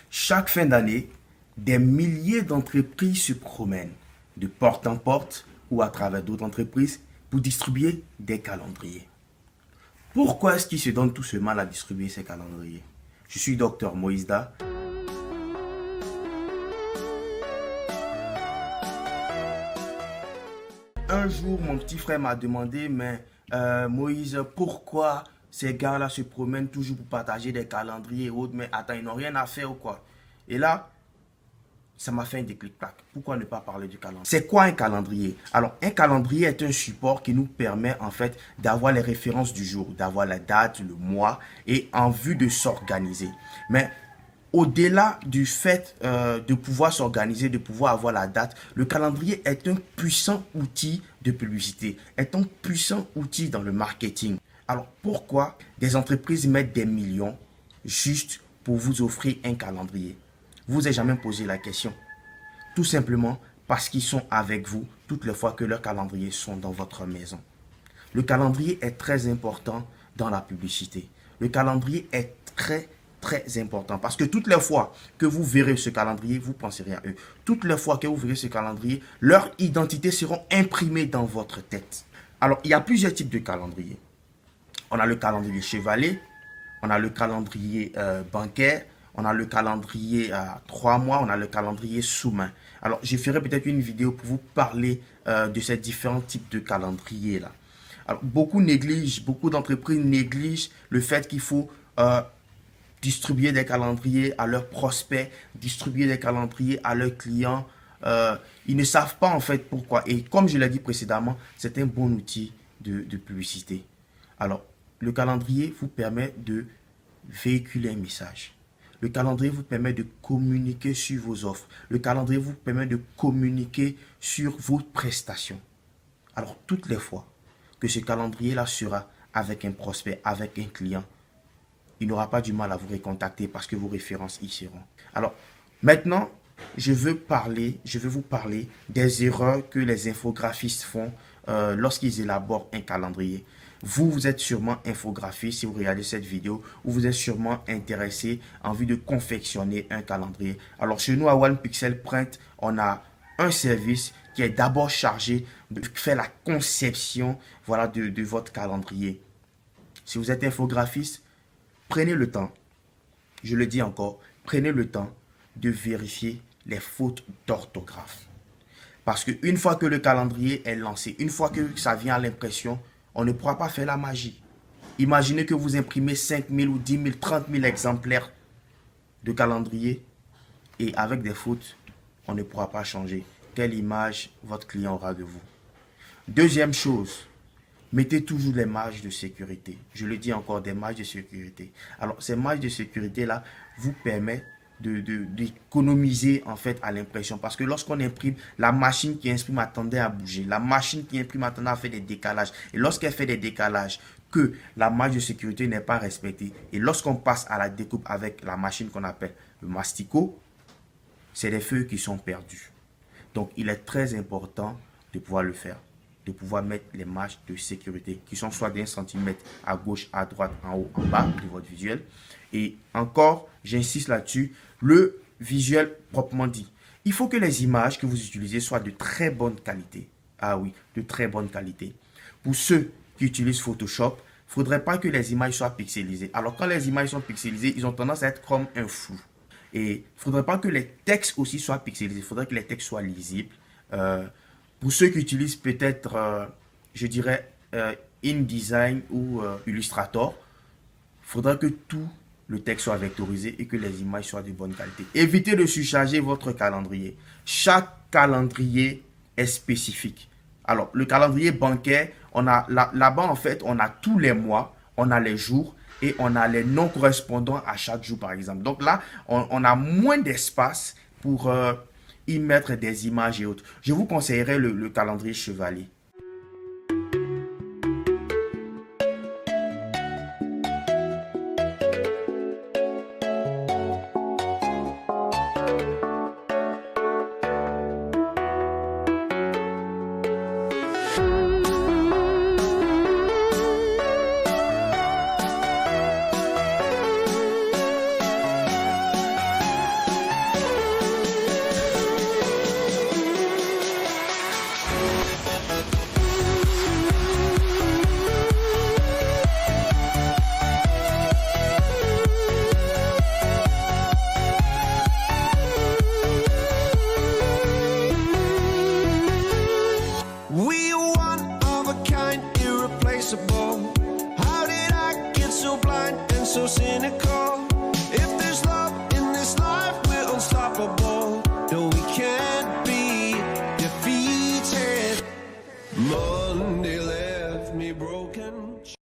Chaque fin d'année, des milliers d'entreprises se promènent de porte en porte ou à travers d'autres entreprises pour distribuer des calendriers. Pourquoi est-ce qu'ils se donnent tout ce mal à distribuer ces calendriers? Je suis docteur Moïsda. Un jour, mon petit frère m'a demandé, mais Moïse, pourquoi ces gars-là se promènent toujours pour partager des calendriers et autres, mais attends, ils n'ont rien à faire ou quoi? Et là, ça m'a fait un déclic-plac. Pourquoi ne pas parler du calendrier? C'est quoi un calendrier? Alors, un calendrier est un support qui nous permet en fait d'avoir les références du jour, d'avoir la date, le mois et en vue de s'organiser. Mais au-delà du fait de pouvoir s'organiser, de pouvoir avoir la date, le calendrier est un puissant outil de publicité, est un puissant outil dans le marketing. Alors, pourquoi des entreprises mettent des millions juste pour vous offrir un calendrier? Vous n'avez jamais posé la question. Tout simplement parce qu'ils sont avec vous toutes les fois que leurs calendriers sont dans votre maison. Le calendrier est très important dans la publicité. Le calendrier est très important parce que toutes les fois que vous verrez ce calendrier, vous penserez à eux. Toutes les fois que vous verrez ce calendrier, leurs identités seront imprimées dans votre tête. Alors, il y a plusieurs types de calendriers. On a le calendrier Chevalier, on a le calendrier bancaire, on a le calendrier à 3 mois, on a le calendrier sous-main. Alors, je ferai peut-être une vidéo pour vous parler de ces différents types de calendriers-là. Alors, beaucoup d'entreprises négligent le fait qu'il faut distribuer des calendriers à leurs prospects, distribuer des calendriers à leurs clients. Ils ne savent pas en fait pourquoi. Et comme je l'ai dit précédemment, c'est un bon outil de publicité. Alors, le calendrier vous permet de véhiculer un message. Le calendrier vous permet de communiquer sur vos offres. Le calendrier vous permet de communiquer sur vos prestations. Alors, toutes les fois que ce calendrier-là sera avec un prospect, avec un client, il n'aura pas du mal à vous recontacter parce que vos références y seront. Alors, maintenant, je veux vous parler des erreurs que les infographistes font lorsqu'ils élaborent un calendrier. Vous êtes sûrement infographiste si vous regardez cette vidéo ou vous êtes sûrement intéressé en vue de confectionner un calendrier. Alors, chez nous à One Pixel Print, on a un service qui est d'abord chargé de faire la conception voilà, de votre calendrier. Si vous êtes infographiste, prenez le temps, je le dis encore, prenez le temps de vérifier les fautes d'orthographe. Parce qu'une fois que le calendrier est lancé, une fois que ça vient à l'impression, on ne pourra pas faire la magie. Imaginez que vous imprimez 5 000 ou 10 000, 30 000 exemplaires de calendrier et avec des fautes, on ne pourra pas changer quelle image votre client aura de vous. Deuxième chose, mettez toujours les marges de sécurité. Je le dis encore, des marges de sécurité. Alors, ces marges de sécurité-là vous permettent d'économiser en fait à l'impression. Parce que lorsqu'on imprime, la machine qui imprime attendait à bouger. La machine qui imprime attendait à faire des décalages. Et lorsqu'elle fait des décalages, que la marge de sécurité n'est pas respectée. Et lorsqu'on passe à la découpe avec la machine qu'on appelle le masticot, c'est des feuilles qui sont perdues. Donc, il est très important de pouvoir le faire, de pouvoir mettre les marges de sécurité qui sont soit d'1 centimètre à gauche, à droite, en haut, en bas de votre visuel. Et encore, j'insiste là-dessus, le visuel proprement dit. Il faut que les images que vous utilisez soient de très bonne qualité. Ah oui, de très bonne qualité. Pour ceux qui utilisent Photoshop, il ne faudrait pas que les images soient pixelisées. Alors quand les images sont pixelisées, ils ont tendance à être comme un flou. Et il ne faudrait pas que les textes aussi soient pixelisés. Il faudrait que les textes soient lisibles. Pour ceux qui utilisent peut-être, je dirais, InDesign ou Illustrator, il faudra que tout le texte soit vectorisé et que les images soient de bonne qualité. Évitez de surcharger votre calendrier. Chaque calendrier est spécifique. Alors, le calendrier bancaire, on a là-bas, en fait, on a tous les mois, on a les jours et on a les noms correspondants à chaque jour, par exemple. Donc là, on a moins d'espace pour y mettre des images et autres. Je vous conseillerais le calendrier Chevalier.